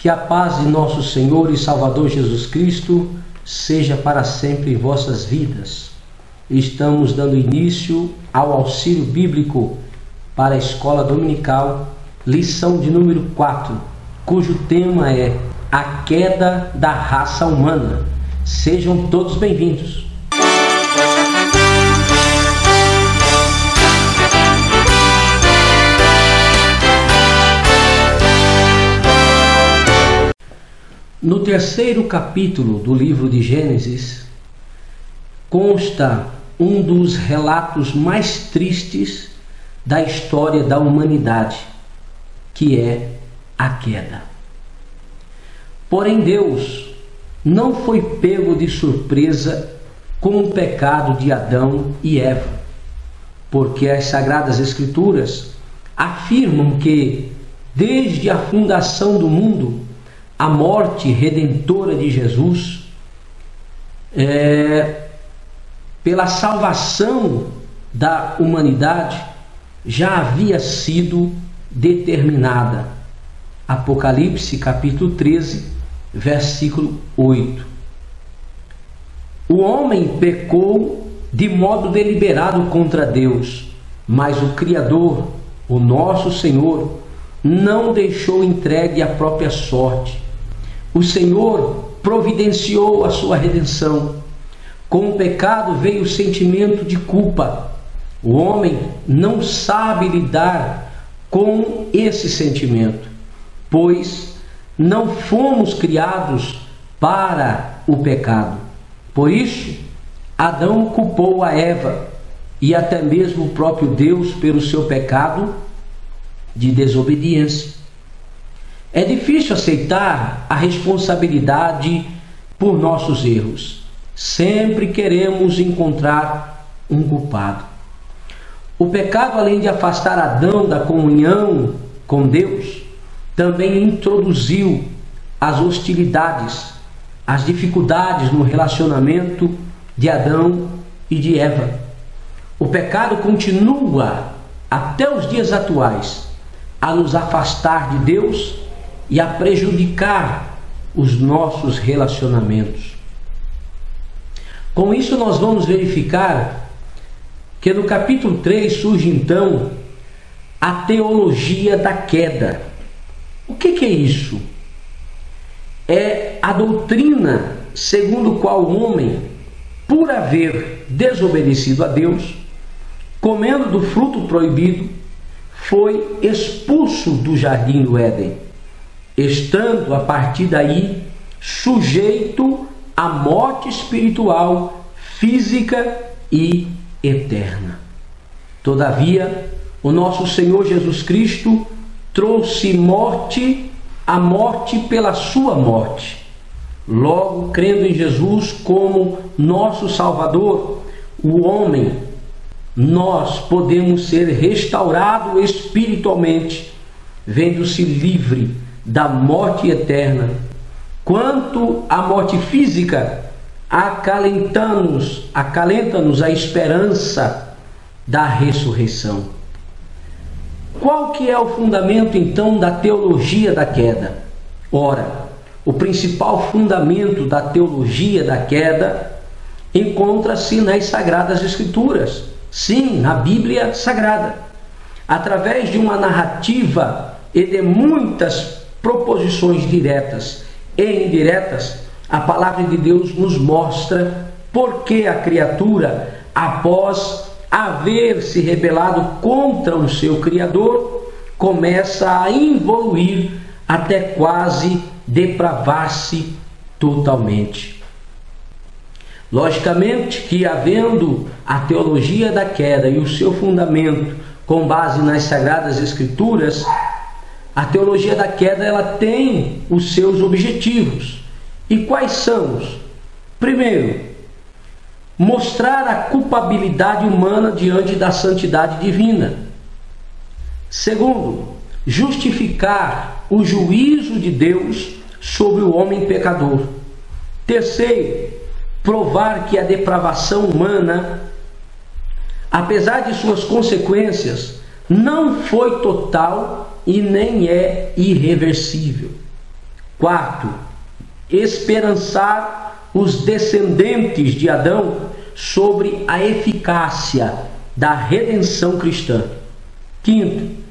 Que a paz de nosso Senhor e Salvador Jesus Cristo seja para sempre em vossas vidas. Estamos dando início ao auxílio bíblico para a escola dominical, lição de número 4, cujo tema é a queda da raça humana. Sejam todos bem-vindos. No terceiro capítulo do livro de Gênesis, consta um dos relatos mais tristes da história da humanidade, que é a queda. Porém, Deus não foi pego de surpresa com o pecado de Adão e Eva, porque as Sagradas Escrituras afirmam que, desde a fundação do mundo, a morte redentora de Jesus, pela salvação da humanidade, já havia sido determinada. Apocalipse capítulo 13, versículo 8. O homem pecou de modo deliberado contra Deus, mas o Criador, o nosso Senhor, não deixou entregue à própria sorte. O Senhor providenciou a sua redenção. Com o pecado veio o sentimento de culpa. O homem não sabe lidar com esse sentimento, pois não fomos criados para o pecado. Por isso, Adão culpou a Eva e até mesmo o próprio Deus pelo seu pecado de desobediência. É difícil aceitar a responsabilidade por nossos erros. Sempre queremos encontrar um culpado. O pecado, além de afastar Adão da comunhão com Deus, também introduziu as hostilidades, as dificuldades no relacionamento de Adão e de Eva. O pecado continua até os dias atuais a nos afastar de Deus e a prejudicar os nossos relacionamentos. Com isso, nós vamos verificar que no capítulo 3 surge então a teologia da queda. O que é isso? É a doutrina segundo a qual o homem, por haver desobedecido a Deus, comendo do fruto proibido, foi expulso do jardim do Éden, estando a partir daí sujeito à morte espiritual, física e eterna. Todavia, o nosso Senhor Jesus Cristo trouxe a morte pela sua morte. Logo, crendo em Jesus como nosso Salvador, o homem, nós podemos ser restaurados espiritualmente, vendo-se livre da morte eterna. Quanto à morte física, acalenta-nos a esperança da ressurreição. Qual que é o fundamento então da teologia da queda? Ora, o principal fundamento da teologia da queda encontra-se nas Sagradas Escrituras. Sim, na Bíblia Sagrada. Através de uma narrativa e de muitas proposições diretas e indiretas, a palavra de Deus nos mostra por que a criatura, após haver se rebelado contra o seu Criador, começa a evoluir até quase depravar-se totalmente. Logicamente que, havendo a teologia da queda e o seu fundamento com base nas Sagradas Escrituras, a teologia da queda ela tem os seus objetivos. E quais são os? Primeiro, mostrar a culpabilidade humana diante da santidade divina. Segundo, justificar o juízo de Deus sobre o homem pecador. Terceiro, provar que a depravação humana, apesar de suas consequências, não foi total e nem é irreversível. Quarto, esperançar os descendentes de Adão sobre a eficácia da redenção cristã. Quinto,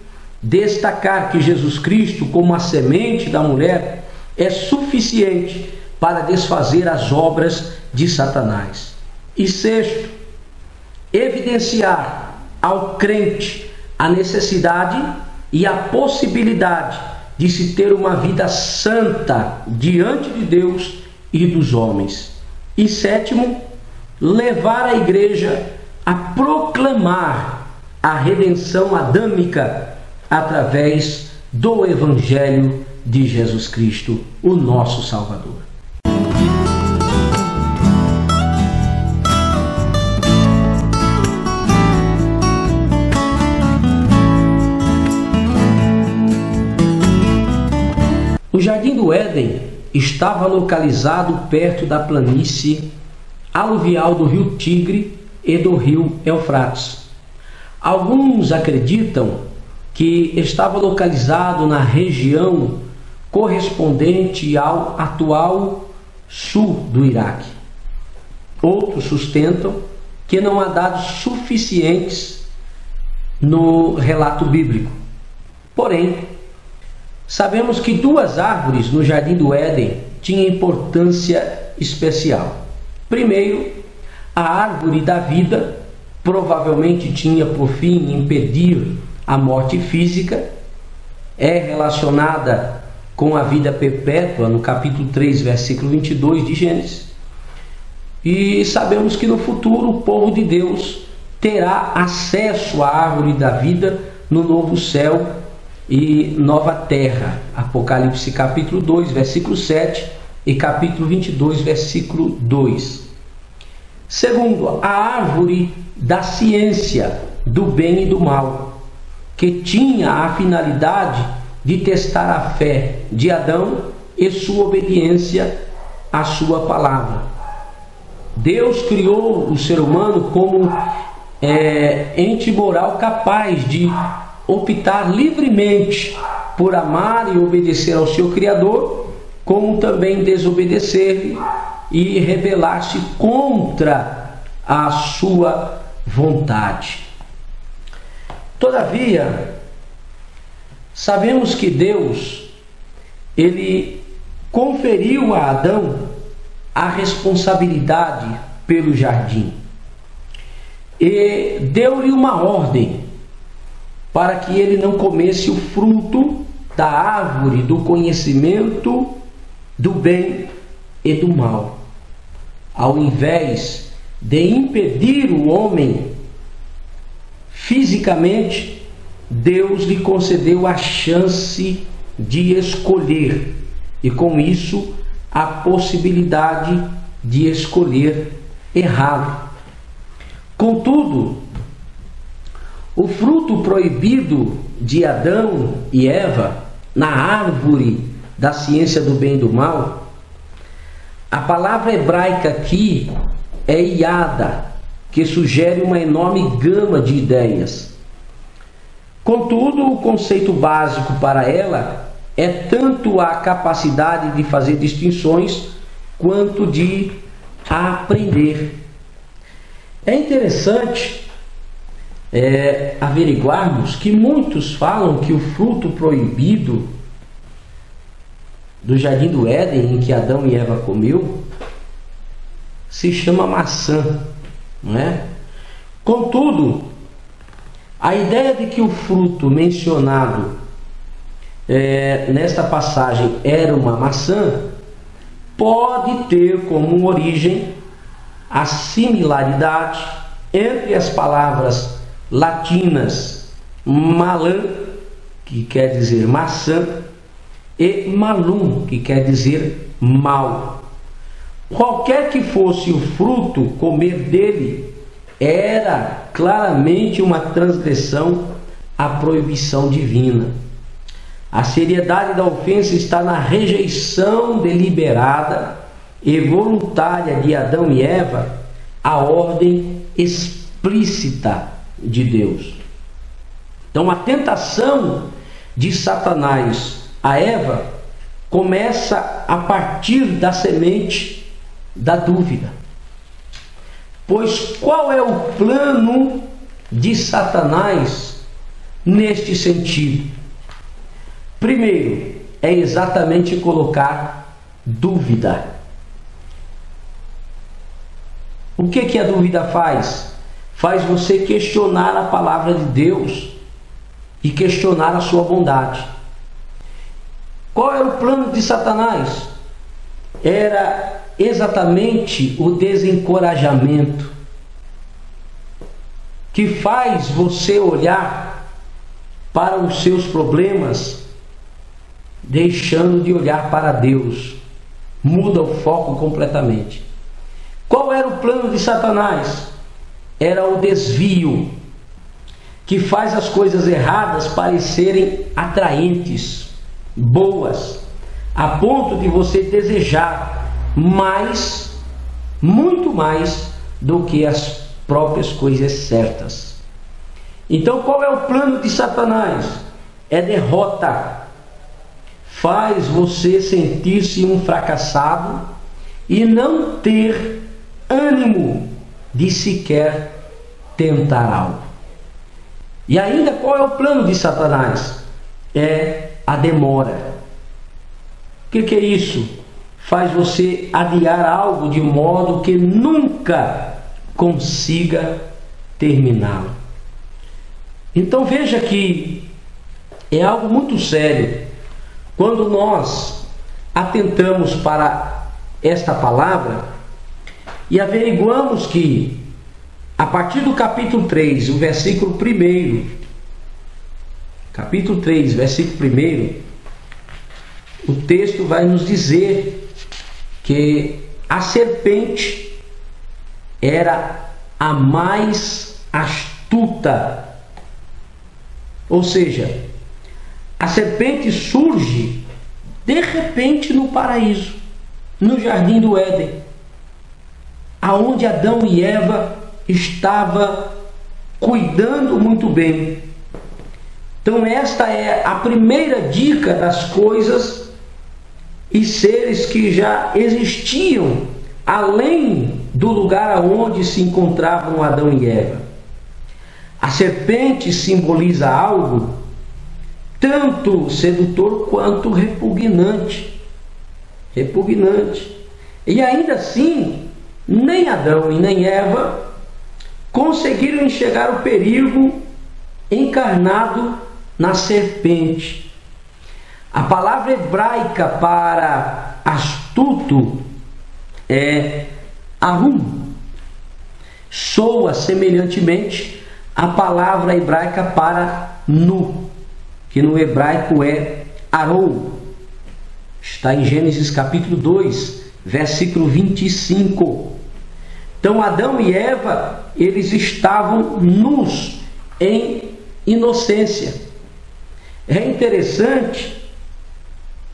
destacar que Jesus Cristo, como a semente da mulher, é suficiente para desfazer as obras de Satanás. E sexto, evidenciar ao crente a necessidade e a possibilidade de se ter uma vida santa diante de Deus e dos homens. E sétimo, levar a igreja a proclamar a redenção adâmica através do Evangelho de Jesus Cristo, o nosso Salvador. O Jardim do Éden estava localizado perto da planície aluvial do rio Tigre e do rio Eufrates. Alguns acreditam que estava localizado na região correspondente ao atual sul do Iraque. Outros sustentam que não há dados suficientes no relato bíblico. Porém, sabemos que duas árvores no Jardim do Éden tinham importância especial. Primeiro, a árvore da vida provavelmente tinha por fim impedir a morte física, é relacionada com a vida perpétua no capítulo 3, versículo 22 de Gênesis. E sabemos que no futuro o povo de Deus terá acesso à árvore da vida no novo céu e nova terra. Apocalipse capítulo 2, versículo 7 e capítulo 22, versículo 2. Segundo, a árvore da ciência do bem e do mal, que tinha a finalidade de testar a fé de Adão e sua obediência à sua palavra. Deus criou o ser humano como ente moral capaz de optar livremente por amar e obedecer ao seu Criador, como também desobedecer e rebelar-se contra a sua vontade. Todavia, sabemos que Deus, ele conferiu a Adão a responsabilidade pelo jardim e deu-lhe uma ordem para que ele não comesse o fruto da árvore do conhecimento do bem e do mal. Ao invés de impedir o homem fisicamente, Deus lhe concedeu a chance de escolher e com isso a possibilidade de escolher errado. Contudo, o fruto proibido de Adão e Eva na árvore da ciência do bem e do mal, a palavra hebraica aqui é iada, que sugere uma enorme gama de ideias. Contudo, o conceito básico para ela é tanto a capacidade de fazer distinções quanto de aprender. É interessante averiguarmos que muitos falam que o fruto proibido do Jardim do Éden, em que Adão e Eva comeu, se chama maçã, não é? Contudo, a ideia de que o fruto mencionado nesta passagem era uma maçã pode ter como origem a similaridade entre as palavras latinas malã, que quer dizer maçã, e malum, que quer dizer mal. Qualquer que fosse o fruto, comer dele era claramente uma transgressão à proibição divina. A seriedade da ofensa está na rejeição deliberada e voluntária de Adão e Eva à ordem explícita de Deus. Então, a tentação de Satanás a Eva começa a partir da semente da dúvida. Pois qual é o plano de Satanás neste sentido? Primeiro, é exatamente colocar dúvida. O que a dúvida faz? Faz você questionar a palavra de Deus e questionar a sua bondade. Qual era o plano de Satanás? Era exatamente o desencorajamento, que faz você olhar para os seus problemas, deixando de olhar para Deus. Muda o foco completamente. Qual era o plano de Satanás? Era o desvio, que faz as coisas erradas parecerem atraentes, boas, a ponto de você desejar mais, muito mais do que as próprias coisas certas. Então, qual é o plano de Satanás? É derrota. Faz você sentir-se um fracassado e não ter ânimo de sequer tentar algo. E ainda, qual é o plano de Satanás? É a demora. O que é isso? Faz você adiar algo de modo que nunca consiga terminá-lo. Então veja que é algo muito sério quando nós atentamos para esta palavra e averiguamos que a partir do capítulo 3, o versículo 1, capítulo 3, versículo 1, o texto vai nos dizer que a serpente era a mais astuta. Ou seja, a serpente surge de repente no paraíso, no jardim do Éden, aonde Adão e Eva estavam cuidando muito bem. Então esta é a primeira dica das coisas e seres que já existiam além do lugar onde se encontravam Adão e Eva. A serpente simboliza algo tanto sedutor quanto repugnante. E ainda assim, nem Adão e nem Eva conseguiram enxergar o perigo encarnado na serpente. A palavra hebraica para astuto é arum. Soa semelhantemente a palavra hebraica para nu, que no hebraico é arou. Está em Gênesis capítulo 2, versículo 25. Então Adão e Eva, eles estavam nus em inocência. É interessante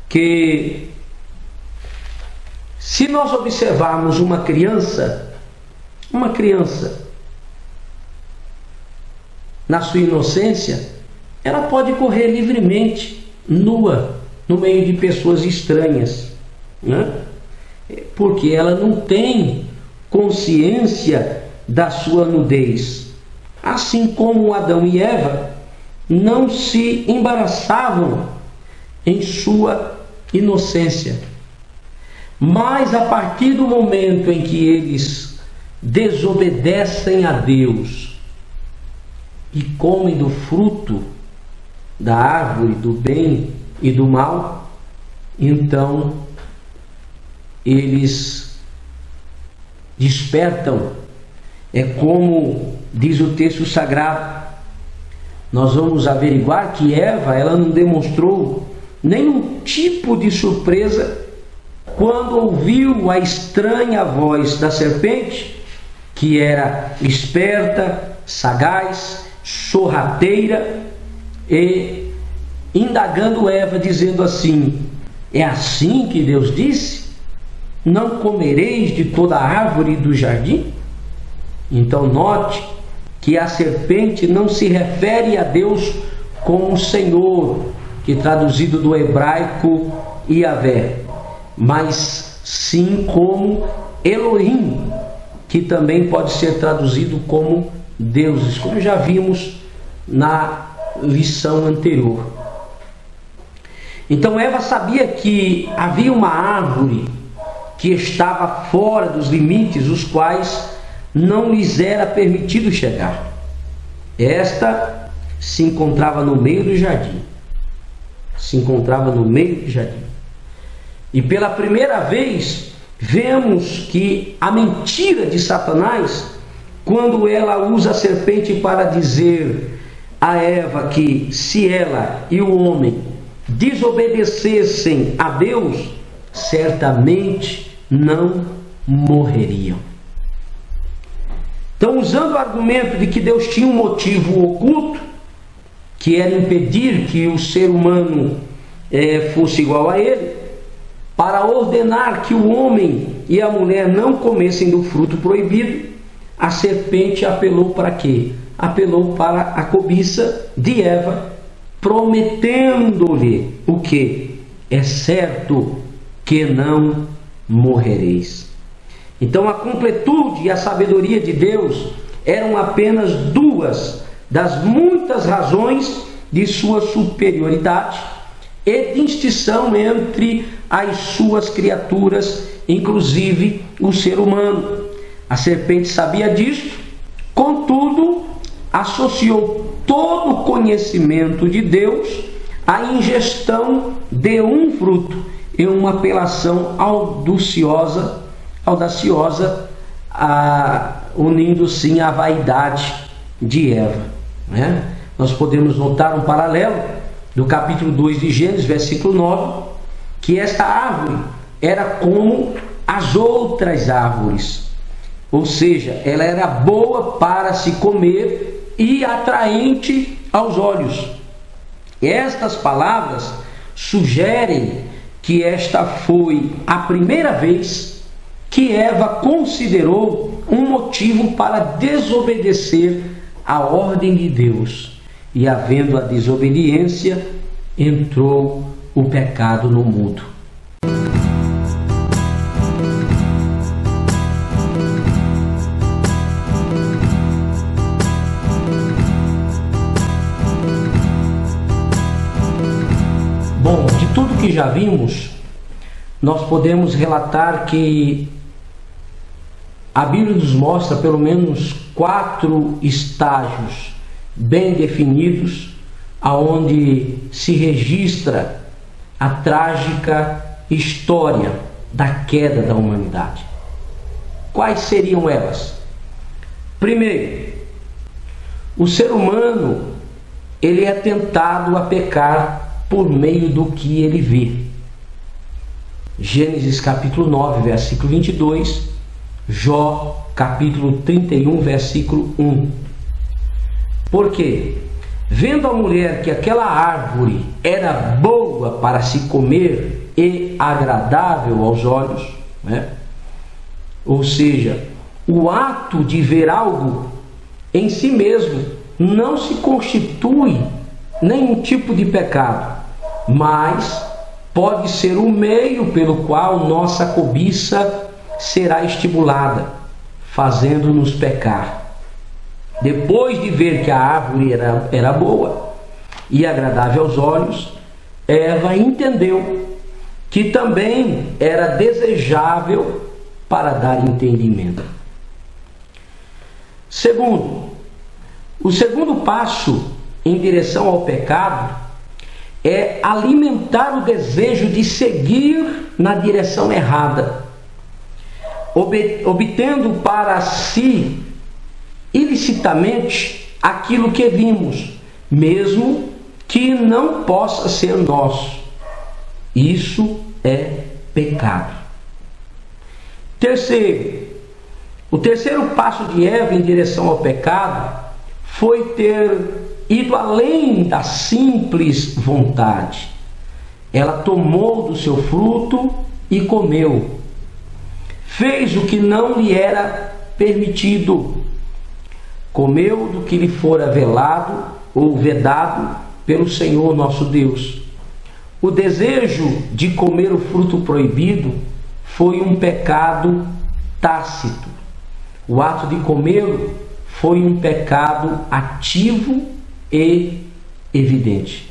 que, se nós observarmos uma criança na sua inocência, ela pode correr livremente, nua, no meio de pessoas estranhas, né? Porque ela não tem consciência da sua nudez. Assim como Adão e Eva não se embaraçavam em sua inocência. Mas a partir do momento em que eles desobedecem a Deus e comem do fruto da árvore do bem e do mal, então eles despertam. É como diz o texto sagrado. Nós vamos averiguar que Eva, ela não demonstrou nenhum tipo de surpresa quando ouviu a estranha voz da serpente, que era esperta, sagaz, sorrateira, e indagando Eva, dizendo assim: é assim que Deus disse? Não comereis de toda a árvore do jardim? Então note que a serpente não se refere a Deus como Senhor, que traduzido do hebraico Yahvé, mas sim como Elohim, que também pode ser traduzido como deuses, como já vimos na lição anterior. Então Eva sabia que havia uma árvore que estava fora dos limites os quais não lhes era permitido chegar. Esta se encontrava no meio do jardim. E pela primeira vez vemos que a mentira de Satanás, quando ela usa a serpente para dizer a Eva que se ela e o homem desobedecessem a Deus, certamente não morreriam. Então, usando o argumento de que Deus tinha um motivo oculto, que era impedir que o ser humano fosse igual a ele, para ordenar que o homem e a mulher não comessem do fruto proibido, a serpente apelou para quê? Apelou para a cobiça de Eva, prometendo-lhe o que? É certo que não morrereis. Então a completude e a sabedoria de Deus eram apenas duas das muitas razões de sua superioridade e distinção entre as suas criaturas, inclusive o ser humano. A serpente sabia disso, contudo, associou todo o conhecimento de Deus à ingestão de um fruto em uma apelação audaciosa, unindo sim a vaidade de Eva, né? Nós podemos notar um paralelo do capítulo 2 de Gênesis, versículo 9, que esta árvore era como as outras árvores, ou seja, ela era boa para se comer e atraente aos olhos. Estas palavras sugerem que esta foi a primeira vez que Eva considerou um motivo para desobedecer a ordem de Deus. E havendo a desobediência, entrou o pecado no mundo. Bom, de tudo que já vimos, nós podemos relatar que a Bíblia nos mostra pelo menos 4 estágios bem definidos, aonde se registra a trágica história da queda da humanidade. Quais seriam elas? Primeiro, o ser humano ele é tentado a pecar por meio do que ele vê. Gênesis capítulo 9, versículo 22, Jó capítulo 31, versículo 1. Por quê? Vendo a mulher que aquela árvore era boa para se comer e agradável aos olhos, né? Ou seja, o ato de ver algo em si mesmo não se constitui nenhum tipo de pecado, mas pode ser o meio pelo qual nossa cobiça será estimulada, fazendo-nos pecar. Depois de ver que a árvore era boa e agradável aos olhos, Eva entendeu que também era desejável para dar entendimento. Segundo, o segundo passo em direção ao pecado é alimentar o desejo de seguir na direção errada, obtendo para si ilicitamente aquilo que vimos, mesmo que não possa ser nosso. Isso é pecado. Terceiro, o terceiro passo de Eva em direção ao pecado foi ter ido além da simples vontade. Ela tomou do seu fruto e comeu. Fez o que não lhe era permitido. Comeu do que lhe fora velado ou vedado pelo Senhor nosso Deus. O desejo de comer o fruto proibido foi um pecado tácito. O ato de comê-lo foi um pecado ativo e evidente.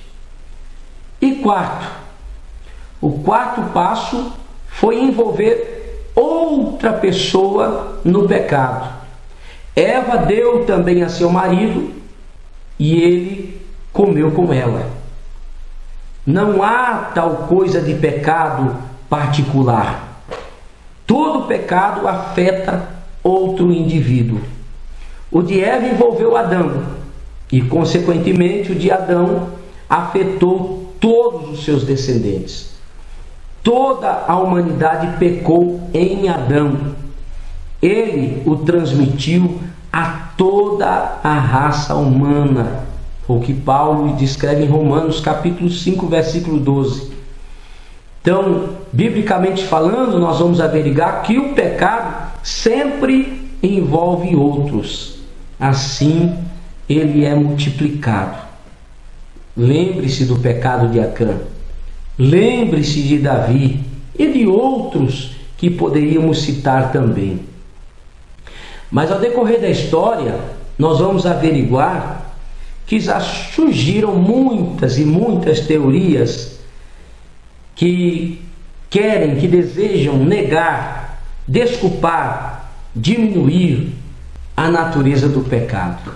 E o quarto passo foi envolver outra pessoa no pecado. Eva deu também a seu marido e ele comeu com ela. Não há tal coisa de pecado particular. Todo pecado afeta outro indivíduo. O de Eva envolveu Adão e, consequentemente, o de Adão afetou todos os seus descendentes. Toda a humanidade pecou em Adão. Ele o transmitiu a toda a raça humana, o que Paulo descreve em Romanos capítulo 5, versículo 12. Então, biblicamente falando, nós vamos averiguar que o pecado sempre envolve outros. Assim, ele é multiplicado. Lembre-se do pecado de Acã. Lembre-se de Davi e de outros que poderíamos citar também. Mas ao decorrer da história, nós vamos averiguar que já surgiram muitas e muitas teorias que desejam negar, desculpar, diminuir a natureza do pecado.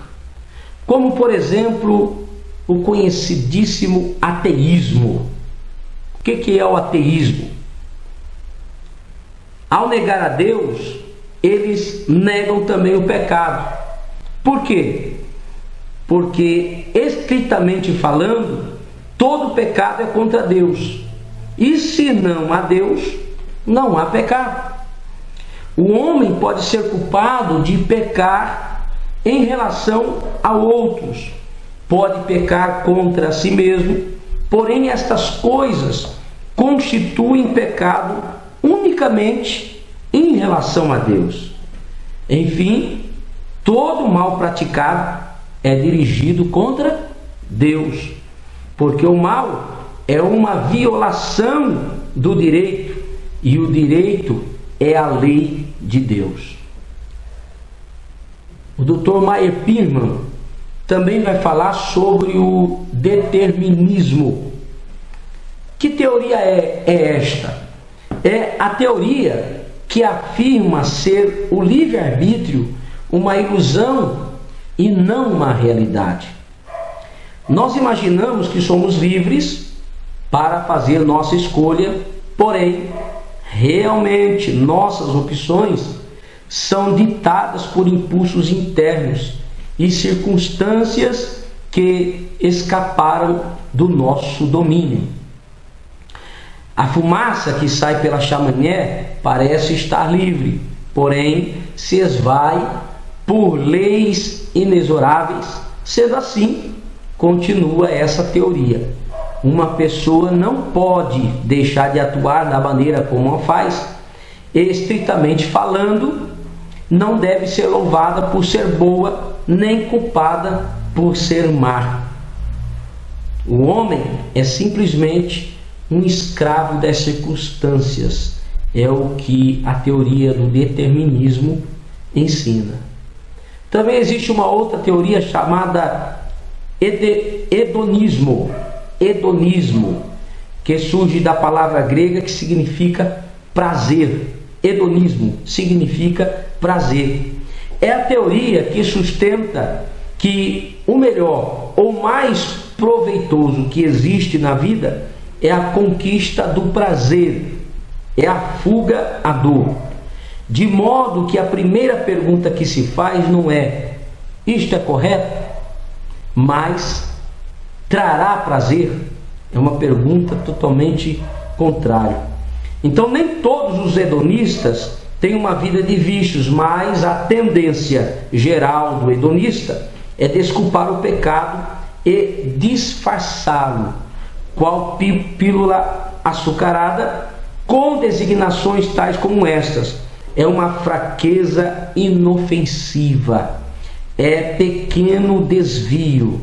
Como, por exemplo, o conhecidíssimo ateísmo. O que é o ateísmo? Ao negar a Deus, eles negam também o pecado. Por quê? Porque, estritamente falando, todo pecado é contra Deus. E se não há Deus, não há pecado. O homem pode ser culpado de pecar em relação a outros. Pode pecar contra si mesmo, porém estas coisas constituem pecado unicamente em relação a Deus. Enfim, todo mal praticado é dirigido contra Deus, porque o mal é uma violação do direito, e o direito é a lei de Deus. O Dr. Meyer Pirman também vai falar sobre o determinismo. Que teoria é esta? É a teoria que afirma ser o livre-arbítrio uma ilusão e não uma realidade. Nós imaginamos que somos livres para fazer nossa escolha, porém, realmente nossas opções são ditadas por impulsos internos e circunstâncias que escaparam do nosso domínio. A fumaça que sai pela chaminé parece estar livre, porém se esvai por leis inexoráveis. Sendo assim, continua essa teoria: uma pessoa não pode deixar de atuar da maneira como a faz. Estritamente falando, não deve ser louvada por ser boa, nem culpada por ser má. O homem é simplesmente um escravo das circunstâncias. É o que a teoria do determinismo ensina. Também existe uma outra teoria chamada hedonismo, que surge da palavra grega que significa prazer. Hedonismo significa prazer. É a teoria que sustenta que o melhor ou mais proveitoso que existe na vida é a conquista do prazer, é a fuga à dor. De modo que a primeira pergunta que se faz não é: isto é correto? Mas trará prazer? É uma pergunta totalmente contrária. Então, nem todos os hedonistas têm uma vida de vícios, mas a tendência geral do hedonista é desculpar o pecado e disfarçá-lo, qual pílula açucarada, com designações tais como estas: é uma fraqueza inofensiva, é pequeno desvio,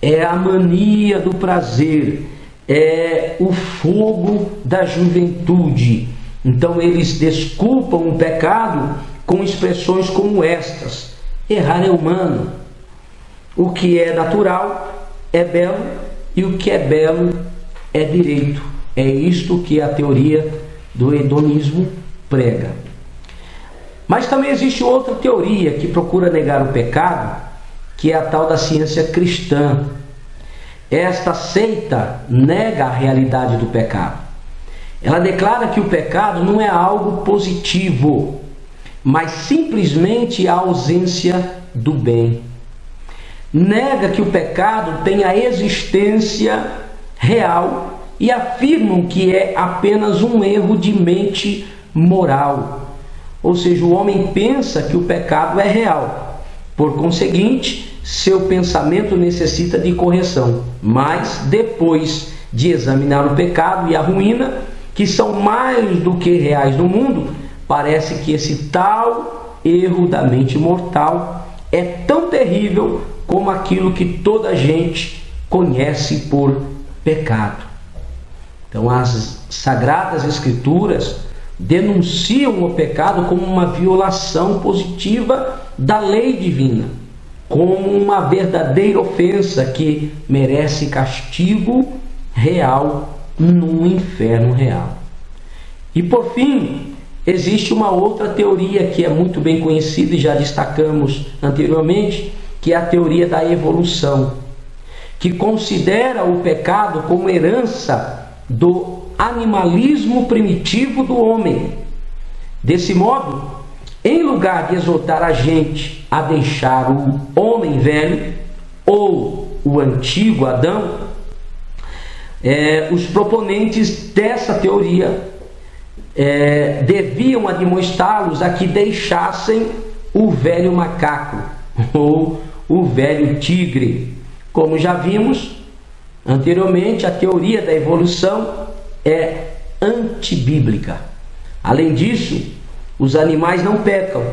é a mania do prazer, é o fogo da juventude. Então eles desculpam o pecado com expressões como estas: errar é humano, o que é natural é belo e o que é belo é direito. É isto que a teoria do hedonismo prega. Mas também existe outra teoria que procura negar o pecado, que é a tal da ciência cristã. Esta seita nega a realidade do pecado. Ela declara que o pecado não é algo positivo, mas simplesmente a ausência do bem. Nega que o pecado tem a existência real e afirmam que é apenas um erro de mente moral. Ou seja, o homem pensa que o pecado é real. Por conseguinte, seu pensamento necessita de correção. Mas depois de examinar o pecado e a ruína, que são mais do que reais no mundo, parece que esse tal erro da mente mortal é tão terrível como aquilo que toda a gente conhece por pecado. Então as Sagradas Escrituras denunciam o pecado como uma violação positiva da lei divina, como uma verdadeira ofensa que merece castigo real no inferno real. E por fim, existe uma outra teoria que é muito bem conhecida e já destacamos anteriormente, que é a teoria da evolução, que considera o pecado como herança do animalismo primitivo do homem. Desse modo, em lugar de exortar a gente a deixar o homem velho ou o antigo Adão, os proponentes dessa teoria deviam admoestá-los a que deixassem o velho macaco ou o velho tigre. Como já vimos anteriormente, a teoria da evolução é antibíblica. Além disso, os animais não pecam.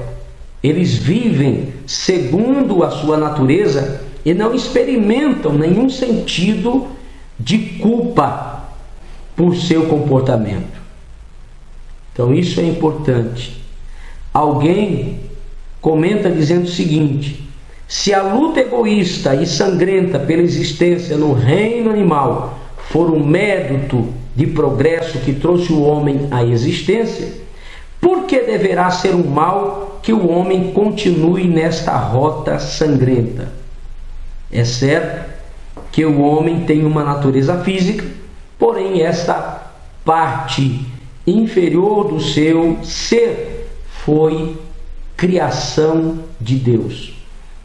Eles vivem segundo a sua natureza e não experimentam nenhum sentido de culpa por seu comportamento. Então isso é importante. Alguém comenta dizendo o seguinte: se a luta egoísta e sangrenta pela existência no reino animal for um método de progresso que trouxe o homem à existência, por que deverá ser um mal que o homem continue nesta rota sangrenta? É certo que o homem tem uma natureza física, porém esta parte inferior do seu ser foi criação de Deus.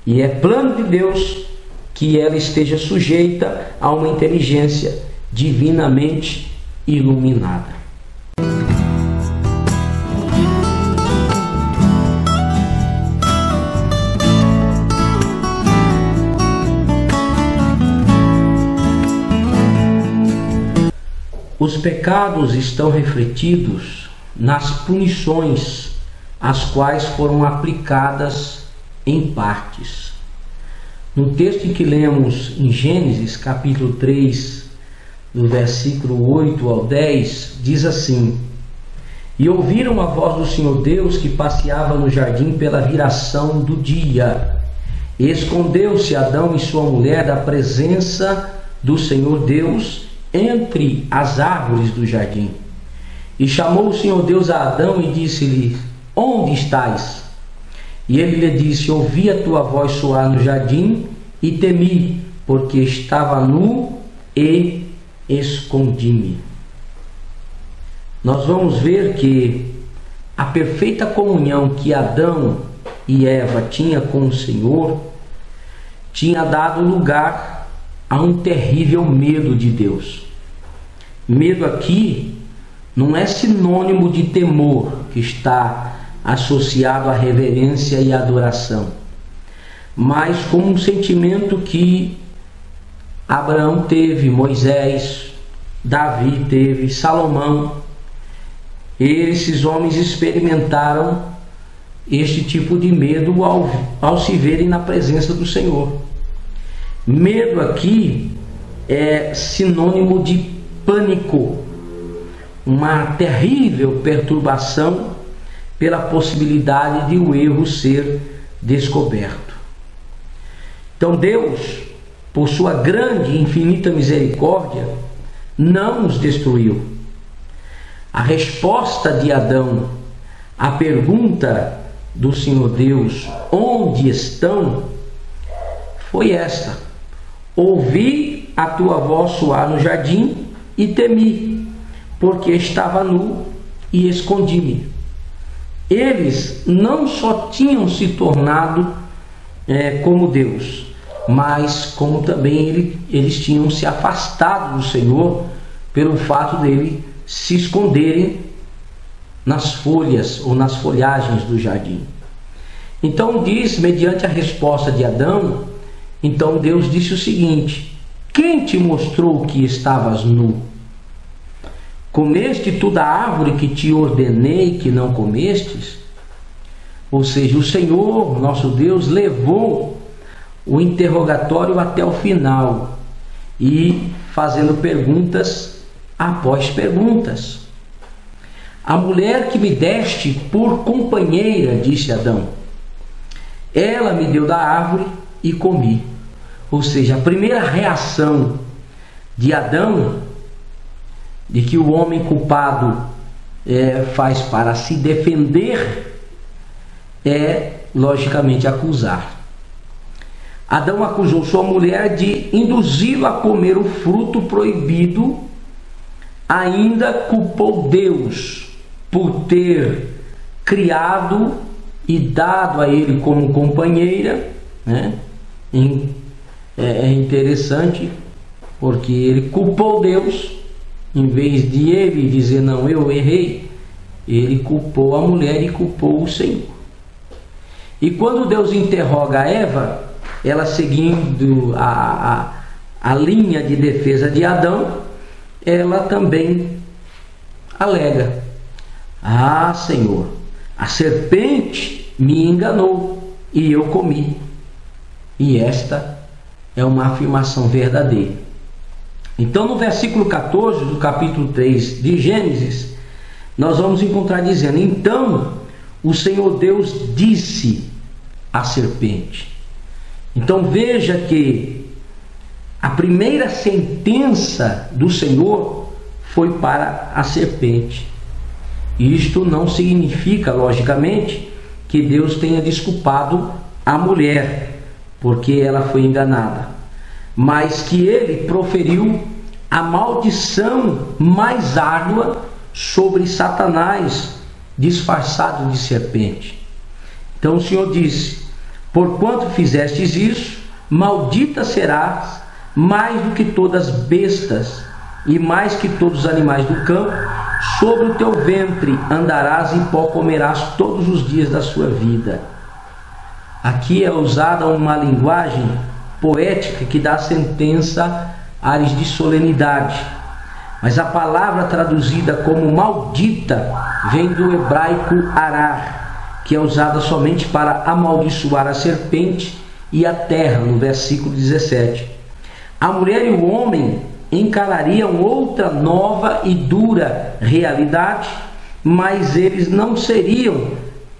E é plano de Deus que ela esteja sujeita a uma inteligência divinamente iluminada. Os pecados estão refletidos nas punições, as quais foram aplicadas em partes. No texto em que lemos em Gênesis, capítulo 3, do versículo 8 ao 10, diz assim: E ouviram a voz do Senhor Deus que passeava no jardim pela viração do dia. E escondeu-se Adão e sua mulher da presença do Senhor Deus entre as árvores do jardim. E chamou o Senhor Deus a Adão e disse-lhe: Onde estás? E ele lhe disse: Ouvi a tua voz soar no jardim e temi, porque estava nu e escondi-me. Nós vamos ver que a perfeita comunhão que Adão e Eva tinham com o Senhor tinha dado lugar a um terrível medo de Deus. Medo aqui não é sinônimo de temor, que está associado à reverência e adoração, mas como um sentimento que Abraão teve, Moisés, Davi teve, Salomão. Esses homens experimentaram este tipo de medo ao se verem na presença do Senhor. Medo aqui é sinônimo de pânico, uma terrível perturbação pela possibilidade de o erro ser descoberto. Então Deus, por sua grande e infinita misericórdia, não os destruiu. A resposta de Adão à pergunta do Senhor Deus, onde estão, foi esta: ouvi a tua voz soar no jardim e temi, porque estava nu e escondi-me. Eles não só tinham se tornado como Deus, mas como também eles tinham se afastado do Senhor pelo fato dele se esconderem nas folhas ou nas folhagens do jardim. Então diz, mediante a resposta de Adão, então Deus disse o seguinte: quem te mostrou que estavas nu? Comeste tu da árvore que te ordenei que não comestes? Ou seja, o Senhor, nosso Deus, levou o interrogatório até o final e fazendo perguntas após perguntas. A mulher que me deste por companheira, disse Adão, ela me deu da árvore e comi. Ou seja, a primeira reação de Adão, de que o homem culpado faz para se defender, é logicamente acusar. Adão acusou sua mulher de induzi-la a comer o fruto proibido, ainda culpou Deus por ter criado e dado a ele como companheira, né? É interessante, porque ele culpou Deus, em vez de ele dizer não, eu errei, ele culpou a mulher e culpou o Senhor. E quando Deus interroga Eva, ela seguindo a linha de defesa de Adão, ela também alega: ah, Senhor, a serpente me enganou e eu comi. E esta é uma afirmação verdadeira. Então, no versículo 14 do capítulo 3 de Gênesis, nós vamos encontrar dizendo: então o Senhor Deus disse à serpente. Então veja que a primeira sentença do Senhor foi para a serpente. Isto não significa, logicamente, que Deus tenha desculpado a mulher, porque ela foi enganada, mas que ele proferiu a maldição mais árdua sobre Satanás, disfarçado de serpente. Então o Senhor disse: porquanto fizestes isso, maldita serás mais do que todas as bestas e mais que todos os animais do campo. Sobre o teu ventre andarás e pó comerás todos os dias da sua vida. Aqui é usada uma linguagem poética que dá sentença ares de solenidade, mas a palavra traduzida como maldita vem do hebraico arar, que é usada somente para amaldiçoar a serpente e a terra, no versículo 17. A mulher e o homem encarariam outra nova e dura realidade, mas eles não seriam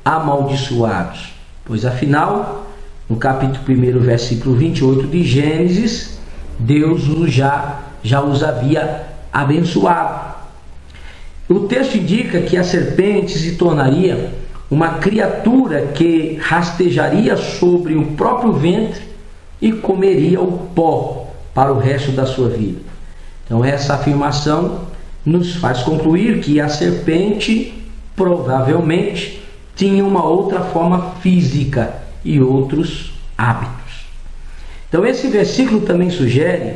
amaldiçoados, pois afinal, no capítulo 1, versículo 28 de Gênesis, Deus já os havia abençoado. O texto indica que a serpente se tornaria uma criatura que rastejaria sobre o próprio ventre e comeria o pó para o resto da sua vida. Então essa afirmação nos faz concluir que a serpente provavelmente tinha uma outra forma física e outros hábitos. Então esse versículo também sugere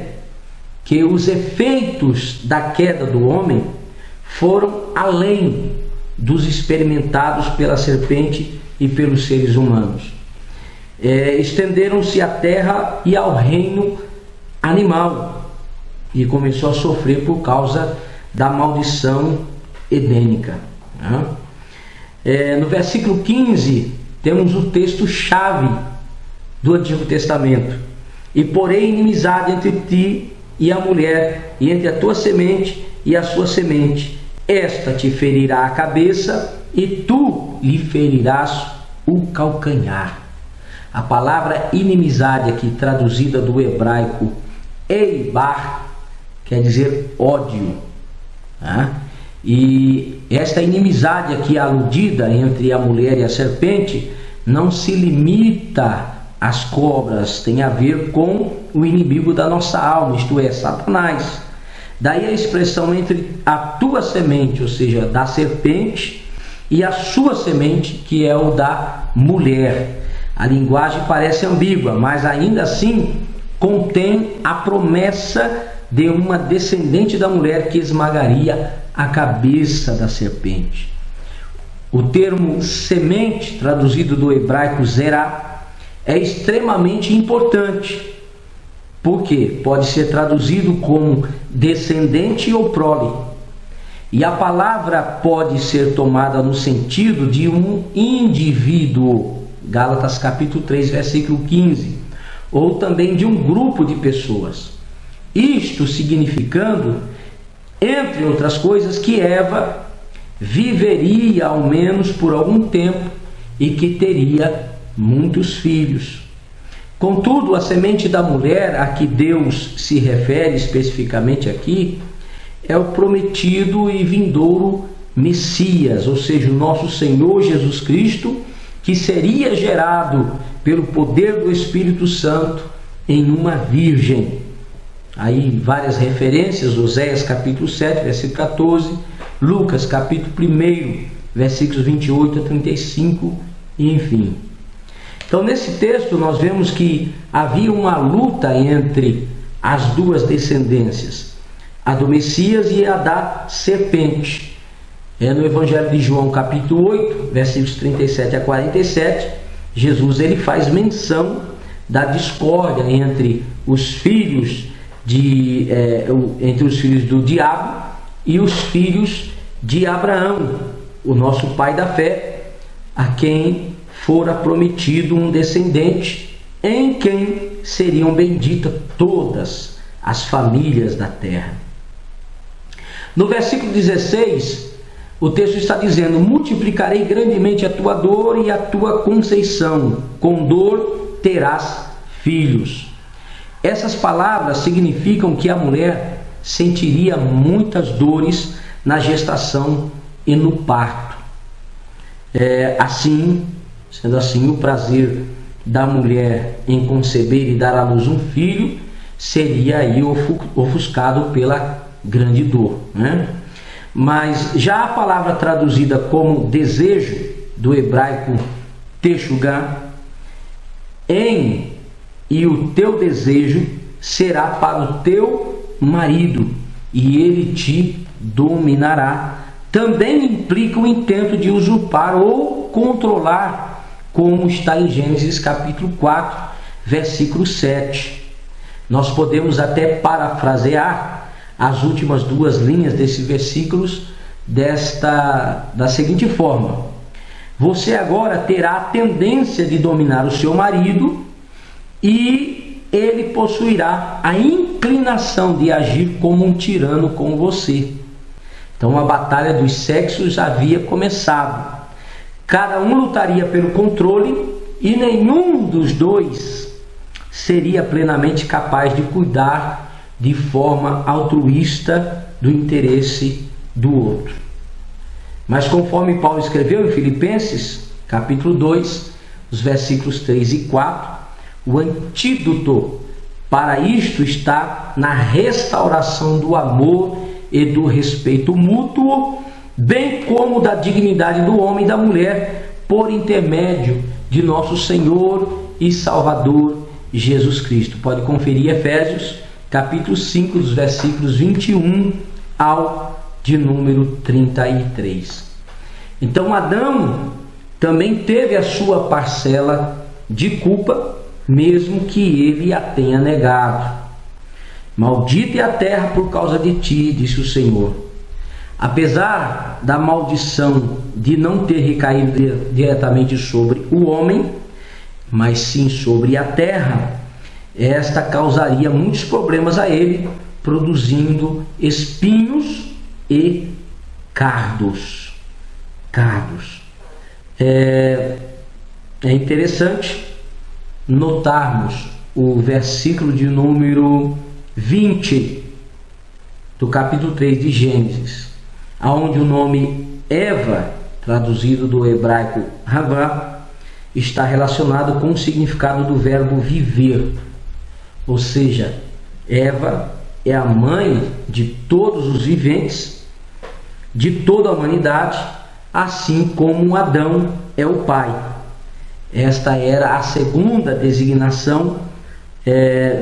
que os efeitos da queda do homem foram além dos experimentados pela serpente e pelos seres humanos. Estenderam-se à terra e ao reino animal, e começou a sofrer por causa da maldição edênica. No versículo 15 temos o texto-chave do Antigo Testamento: e porém inimizade entre ti e a mulher, e entre a tua semente e a sua semente. Esta te ferirá a cabeça, e tu lhe ferirás o calcanhar. A palavra inimizade aqui, traduzida do hebraico eibar, quer dizer ódio. E esta inimizade aqui aludida entre a mulher e a serpente não se limita às cobras, tem a ver com o inimigo da nossa alma, isto é, Satanás. Daí a expressão entre a tua semente, ou seja, da serpente, e a sua semente, que é o da mulher. A linguagem parece ambígua, mas ainda assim contém a promessa de uma descendente da mulher que esmagaria a cabeça da serpente. O termo semente, traduzido do hebraico zerá, é extremamente importante, porque pode ser traduzido como descendente ou prole. E a palavra pode ser tomada no sentido de um indivíduo, Gálatas capítulo 3, versículo 15, ou também de um grupo de pessoas. Isto significando, entre outras coisas, que Eva viveria ao menos por algum tempo e que teria muitos filhos. Contudo, a semente da mulher a que Deus se refere especificamente aqui é o prometido e vindouro Messias, ou seja, o nosso Senhor Jesus Cristo, que seria gerado pelo poder do Espírito Santo em uma virgem. Aí várias referências, Oséias capítulo 7, versículo 14, Lucas capítulo 1, versículos 28 a 35, e enfim. Então nesse texto nós vemos que havia uma luta entre as duas descendências, a do Messias e a da serpente. No Evangelho de João capítulo 8, versículos 37 a 47, Jesus ele faz menção da discórdia entre os filhos entre os filhos do diabo e os filhos de Abraão, o nosso pai da fé, a quem fora prometido um descendente em quem seriam benditas todas as famílias da terra. No versículo 16, o texto está dizendo: multiplicarei grandemente a tua dor e a tua conceição, com dor terás filhos. Essas palavras significam que a mulher sentiria muitas dores na gestação e no parto. Sendo assim, o prazer da mulher em conceber e dar à luz um filho seria aí ofuscado pela grande dor, né? Mas já a palavra traduzida como desejo, do hebraico techugá, e o teu desejo será para o teu marido, e ele te dominará, também implica o intento de usurpar ou controlar, como está em Gênesis capítulo 4, versículo 7. Nós podemos até parafrasear as últimas duas linhas desses versículos da seguinte forma: você agora terá a tendência de dominar o seu marido e ele possuirá a inclinação de agir como um tirano com você. Então a batalha dos sexos havia começado. Cada um lutaria pelo controle e nenhum dos dois seria plenamente capaz de cuidar de forma altruísta do interesse do outro. Mas conforme Paulo escreveu em Filipenses, capítulo 2, os versículos 3 e 4, o antídoto para isto está na restauração do amor e do respeito mútuo, bem como da dignidade do homem e da mulher, por intermédio de nosso Senhor e Salvador Jesus Cristo. Pode conferir Efésios capítulo 5, dos versículos 21 ao de número 33. Então Adão também teve a sua parcela de culpa, mesmo que ele a tenha negado. Maldita é a terra por causa de ti, disse o Senhor. Apesar da maldição de não ter recaído diretamente sobre o homem, mas sim sobre a terra, esta causaria muitos problemas a ele, produzindo espinhos e cardos. É interessante notarmos o versículo de número 20 do capítulo 3 de Gênesis, onde o nome Eva, traduzido do hebraico Havá, está relacionado com o significado do verbo viver. Ou seja, Eva é a mãe de todos os viventes, de toda a humanidade, assim como Adão é o pai. Esta era a segunda designação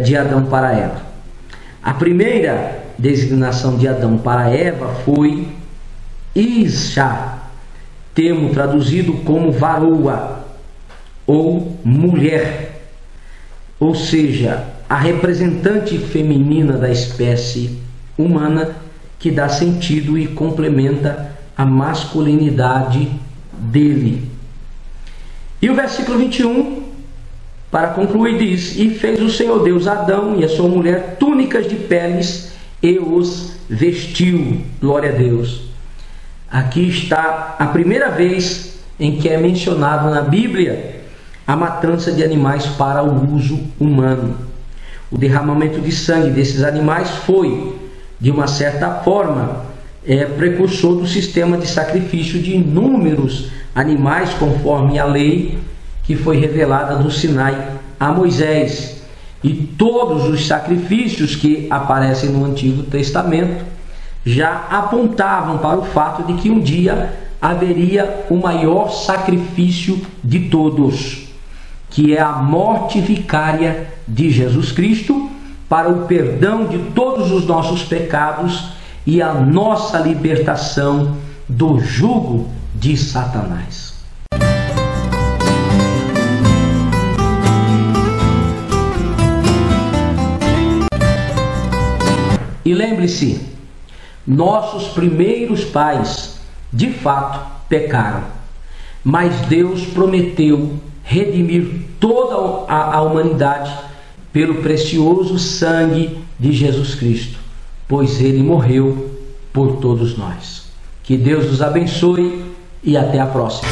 de Adão para Eva. A primeira designação de Adão para Eva foi Isha, termo traduzido como varoa ou mulher, ou seja, a representante feminina da espécie humana que dá sentido e complementa a masculinidade dele. E o versículo 21, para concluir, diz: E fez o Senhor Deus Adão e a sua mulher túnicas de peles e os vestiu. Glória a Deus. Aqui está a primeira vez em que é mencionado na Bíblia a matança de animais para o uso humano. O derramamento de sangue desses animais foi, de uma certa forma, precursor do sistema de sacrifício de inúmeros animais, conforme a lei que foi revelada no Sinai a Moisés. E todos os sacrifícios que aparecem no Antigo Testamento já apontavam para o fato de que um dia haveria o maior sacrifício de todos, que é a morte vicária de Jesus Cristo para o perdão de todos os nossos pecados e a nossa libertação do jugo de Satanás. E lembre-se, nossos primeiros pais, de fato, pecaram, mas Deus prometeu redimir toda a humanidade pelo precioso sangue de Jesus Cristo, pois Ele morreu por todos nós. Que Deus os abençoe e até a próxima.